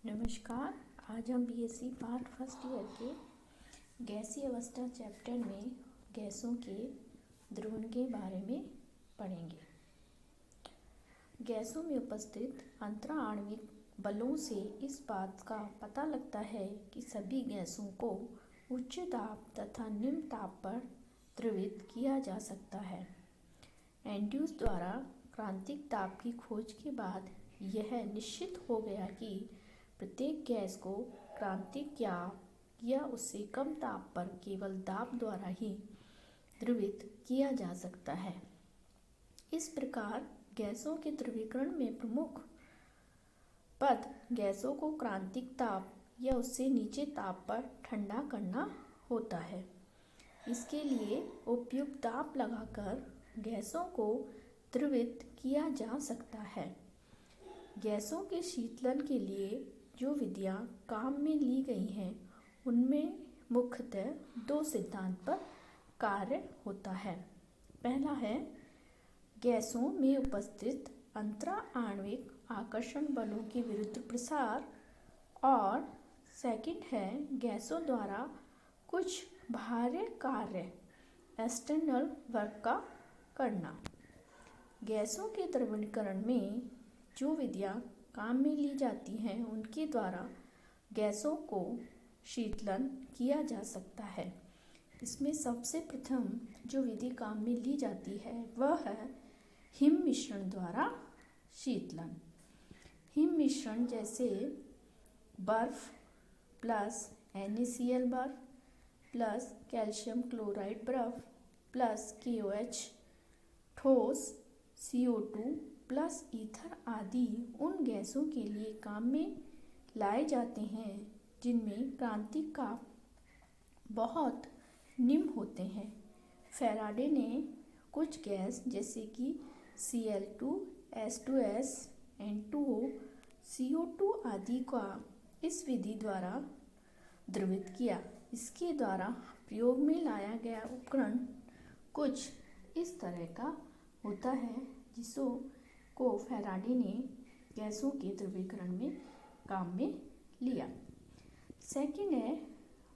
नमस्कार। आज हम बीएससी पार्ट फर्स्ट ईयर के गैसीय अवस्था चैप्टर में गैसों के द्रवण के बारे में पढ़ेंगे। गैसों में उपस्थित अंतराण्विक बलों से इस बात का पता लगता है कि सभी गैसों को उच्च ताप तथा निम्न ताप पर द्रवित किया जा सकता है। एंड्रयूज द्वारा क्रांतिक ताप की खोज के बाद यह निश्चित हो गया कि प्रत्येक गैस को क्रांतिक या उससे कम ताप पर केवल दाब द्वारा ही द्रवित किया जा सकता है। इस प्रकार गैसों के द्रवीकरण में प्रमुख पद गैसों को क्रांतिक ताप या उससे नीचे ताप पर ठंडा करना होता है। इसके लिए उपयुक्त ताप लगाकर गैसों को द्रवित किया जा सकता है। गैसों के शीतलन के लिए जो विधियां काम में ली गई हैं, उनमें मुख्यतः दो सिद्धांत पर कार्य होता है। पहला है गैसों में उपस्थित अंतराण्विक आकर्षण बलों के विरुद्ध प्रसार, और सेकंड है गैसों द्वारा कुछ बाह्य कार्य एक्सटर्नल वर्क का करना। गैसों के द्रवणीकरण में जो विधियां काम में ली जाती हैं, उनके द्वारा गैसों को शीतलन किया जा सकता है। इसमें सबसे प्रथम जो विधि काम में ली जाती है वह है हिम मिश्रण द्वारा शीतलन। हिम मिश्रण जैसे बर्फ प्लस NaCl बर्फ प्लस कैल्शियम क्लोराइड बर्फ प्लस KOH ठोस CO2 प्लस ईथर आदि उन गैसों के लिए काम में लाए जाते हैं जिनमें क्रांतिक ताप बहुत निम्न होते हैं। फैराडे ने कुछ गैस जैसे कि Cl2, H2S, N2O, CO2 आदि का इस विधि द्वारा द्रवित किया। इसके द्वारा प्रयोग में लाया गया उपकरण कुछ इस तरह का होता है जिसों को फैराडे ने गैसों के द्रवीकरण में काम में लिया। सेकंड है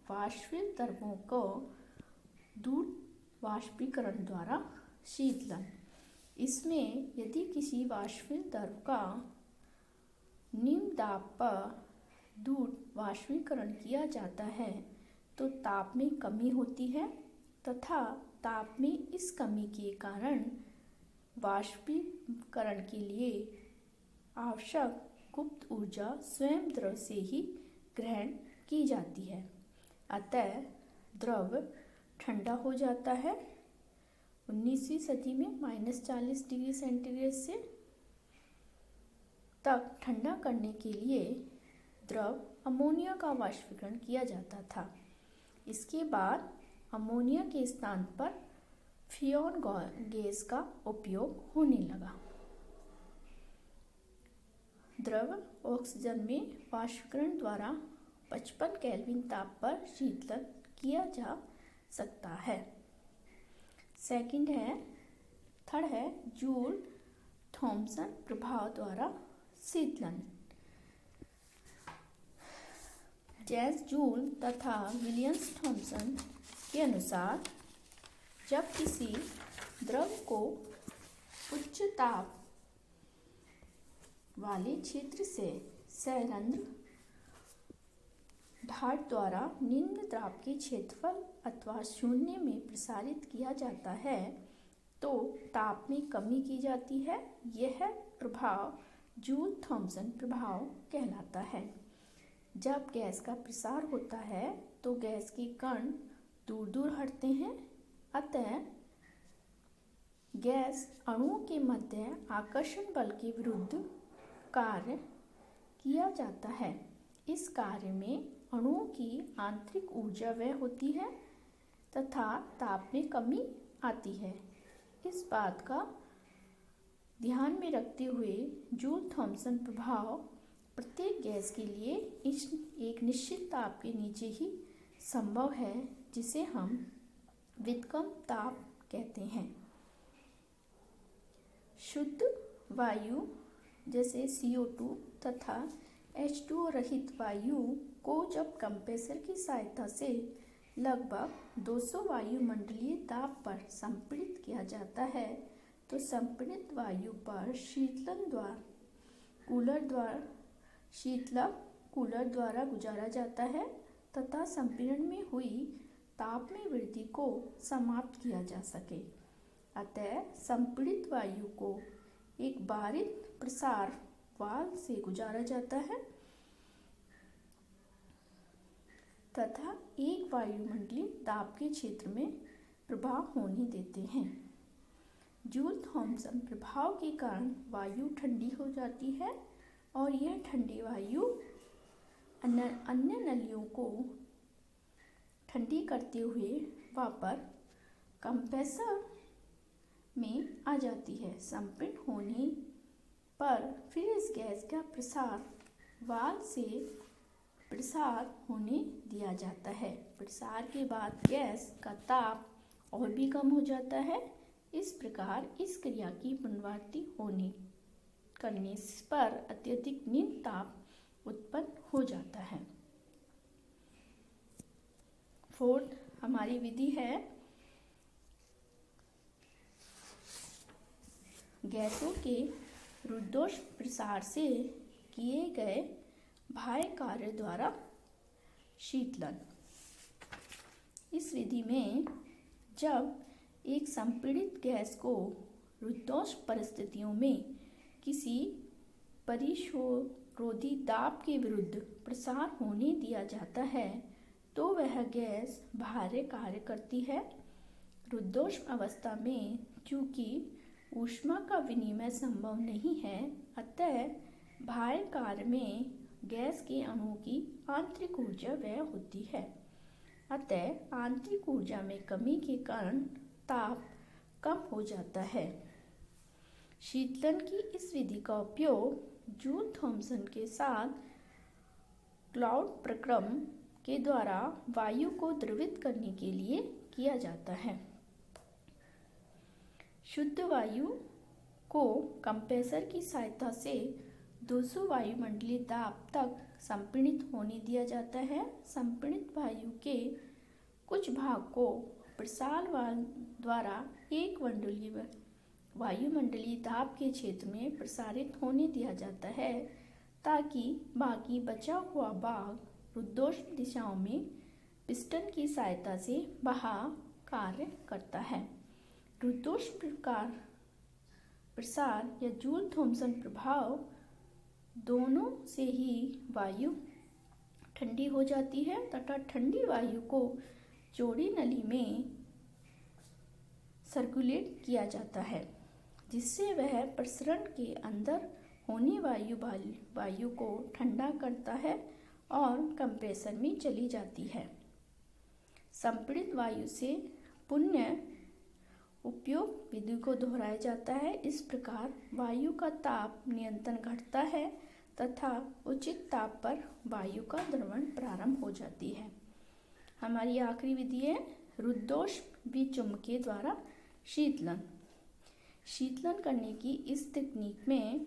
वाष्पित द्रवों को दूर वाष्पीकरण द्वारा शीतलन। इसमें यदि किसी वाष्पित द्रव का निम्न दाब पर दूर वाष्पीकरण किया जाता है तो ताप में कमी होती है तथा ताप में इस कमी के कारण वाष्पीकरण के लिए आवश्यक गुप्त ऊर्जा स्वयं द्रव से ही ग्रहण की जाती है। अतः द्रव ठंडा हो जाता है। 19वीं सदी में -40 डिग्री सेंटीग्रेड से तक ठंडा करने के लिए द्रव अमोनिया का वाष्पीकरण किया जाता था। इसके बाद अमोनिया के स्थान पर फ्रियोन गैस का उपयोग होने लगा। द्रव ऑक्सीजन में वाष्पीकरण द्वारा 55 केल्विन ताप पर शीतलन किया जा सकता है। थर्ड है जूल थॉमसन प्रभाव द्वारा शीतलन। जैस जूल तथा विलियम्स थॉमसन के अनुसार जब किसी द्रव को उच्च ताप वाले क्षेत्र से संरंध्र ढाट द्वारा निम्न ताप के क्षेत्रफल अथवा शून्य में प्रसारित किया जाता है तो ताप में कमी की जाती है। यह प्रभाव जूल थॉमसन प्रभाव कहलाता है। जब गैस का प्रसार होता है तो गैस के कण दूर दूर हटते हैं, अतः गैस अणुओं के मध्य आकर्षण बल के विरुद्ध कार्य किया जाता है। इस कार्य में अणुओं की आंतरिक ऊर्जा व्यय होती है तथा ताप में कमी आती है। इस बात का ध्यान में रखते हुए जूल थॉमसन प्रभाव प्रत्येक गैस के लिए एक निश्चित ताप के नीचे ही संभव है, जिसे हम व्युत्क्रम ताप कहते हैं। शुद्ध वायु जैसे CO2 तथा H2O रहित वायु को जब कंप्रेसर की सहायता से लगभग 200 वायुमंडलीय दाब पर संपीड़ित किया जाता है तो संपीड़ित वायु पर शीतलक कूलर द्वारा गुजारा जाता है तथा संपीड़न में हुई ताप में वृद्धि को समाप्त किया जा सके। अतः संपीड़ित वायु को एक बारित प्रसार वाल्व से गुजारा जाता है तथा एक वायुमंडलीय दाब के क्षेत्र में प्रभाव होने देते हैं। जूल थॉम्सन प्रभाव के कारण वायु ठंडी हो जाती है और यह ठंडी वायु अन्य नलियों को ठंडी करते हुए वापस कंप्रेसर में आ जाती है। संपीड़न होने पर फिर इस गैस का प्रसार वाल्व से प्रसार होने दिया जाता है। प्रसार के बाद गैस का ताप और भी कम हो जाता है। इस प्रकार इस क्रिया की पुनरावृत्ति करने पर अत्यधिक निम्न ताप उत्पन्न हो जाता है। फोर्थ हमारी विधि है गैसों के रुद्धोष प्रसार से किए गए बाह्य कार्य द्वारा शीतलन। इस विधि में जब एक संपीड़ित गैस को रुद्धोष परिस्थितियों में किसी परिशोरोधी दाब के विरुद्ध प्रसार होने दिया जाता है तो वह गैस बाह्य कार्य करती है। रुद्धोष अवस्था में चूंकि ऊष्मा का विनिमय संभव नहीं है अतः बाह्य कार्य में गैस के अणुओं की आंतरिक ऊर्जा व्यय होती है। अतः आंतरिक ऊर्जा में कमी के कारण ताप कम हो जाता है। शीतलन की इस विधि का उपयोग जूल थॉम्सन के साथ क्लाउड प्रक्रम के द्वारा वायु को द्रवित करने के लिए किया जाता है। शुद्ध वायु को कंप्रेसर की सहायता से 200 वायुमंडलीय दाब तक संपीड़ित होने दिया जाता है। संपीड़ित वायु के कुछ भाग को प्रसार वाल्व द्वारा एक वायुमंडलीय दाब के क्षेत्र में प्रसारित होने दिया जाता है ताकि बाकी बचा हुआ भाग रुद्धोष दिशाओं में पिस्टन की सहायता से बाहर कार्य करता है। रुद्धोष प्रसार या जूल थॉम्सन प्रभाव दोनों से ही वायु ठंडी हो जाती है तथा ठंडी वायु को चौड़ी नली में सर्कुलेट किया जाता है जिससे वह प्रसरण के अंदर होने वायु को ठंडा करता है और कंप्रेसर में चली जाती है। संपीड़ित वायु से पुनः उपयोग विधि को दोहराया जाता है। इस प्रकार वायु का ताप नियंत्रण घटता है तथा उचित ताप पर वायु का द्रवण प्रारंभ हो जाती है। हमारी आखिरी विधि है रुद्धोष विचुम्बकीय द्वारा शीतलन। शीतलन करने की इस तकनीक में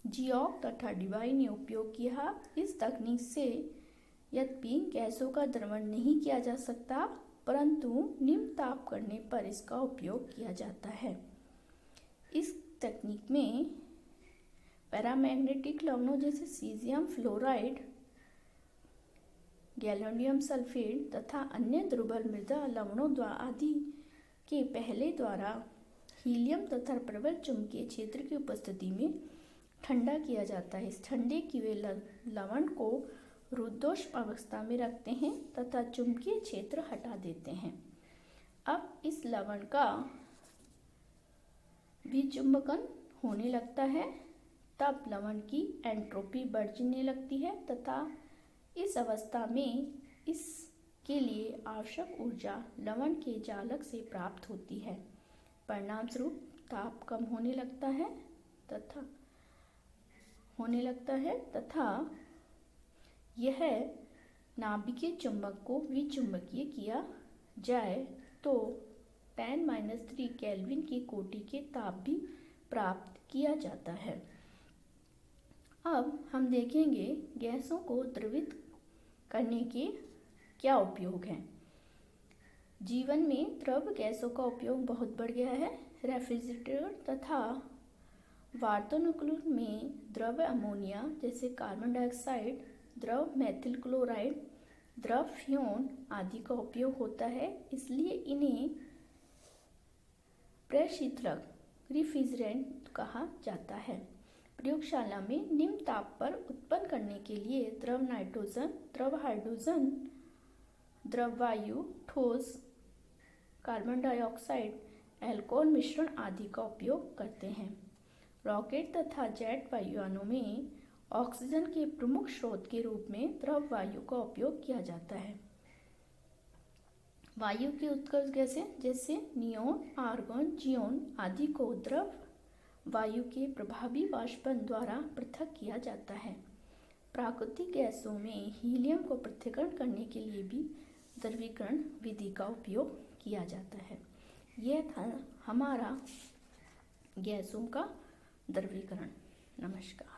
जियोक तथा डिवाई ने उपयोग किया। इस तकनीक से यद्यपि गैसों का द्रवण नहीं किया जा सकता परंतु निम्न ताप करने पर इसका उपयोग किया जाता है। इस तकनीक में पैरामैग्नेटिक लवणों जैसे सीजियम फ्लोराइड, गैलोडियम सल्फेट तथा अन्य दुर्बल मृदा लवणों आदि के पहले द्वारा हीलियम तथा प्रबल चुंबकीय क्षेत्र की उपस्थिति में ठंडा किया जाता है। इस ठंडे किए लवण को रुद्धोष अवस्था में रखते हैं तथा चुंबकीय क्षेत्र हटा देते हैं। अब इस लवण का विचुंबकन होने लगता है तब लवण की एंट्रोपी बढ़ने लगती है तथा इस अवस्था में इसके लिए आवश्यक ऊर्जा लवण के जालक से प्राप्त होती है। परिणामस्वरूप ताप कम होने लगता है तथा यह नाभिकीय चुंबक को विचुंबकीय किया जाए तो 10-3 केल्विन की कोटि के ताप भी प्राप्त किया जाता है। अब हम देखेंगे गैसों को द्रवित करने के क्या उपयोग हैं। जीवन में द्रव गैसों का उपयोग बहुत बढ़ गया है। रेफ्रिजरेटर तथा वातानुकूलक में द्रव अमोनिया जैसे कार्बन डाइऑक्साइड, द्रव मेथिल क्लोराइड, द्रव फ्यून आदि का उपयोग होता है। इसलिए इन्हें प्रशीतलक रिफ्रिजरेंट कहा जाता है। प्रयोगशाला में निम्न ताप पर उत्पन्न करने के लिए द्रव नाइट्रोजन, द्रव हाइड्रोजन, द्रव वायु, ठोस कार्बन डाइऑक्साइड, अल्कोहल मिश्रण आदि का उपयोग करते हैं। रॉकेट तथा जेट वायुयानों में ऑक्सीजन के प्रमुख स्रोत के रूप में द्रव वायु का उपयोग किया जाता है। वायु की उत्कर्ष गैसें जैसे नियोन, आर्गन, जियोन आदि को द्रव वायु के प्रभावी वाष्पन द्वारा पृथक किया जाता है। प्राकृतिक गैसों में हीलियम को पृथक्करण करने के लिए भी द्रवीकरण विधि का उपयोग किया जाता है। यह था हमारा गैसों का द्रवीकरण। नमस्कार।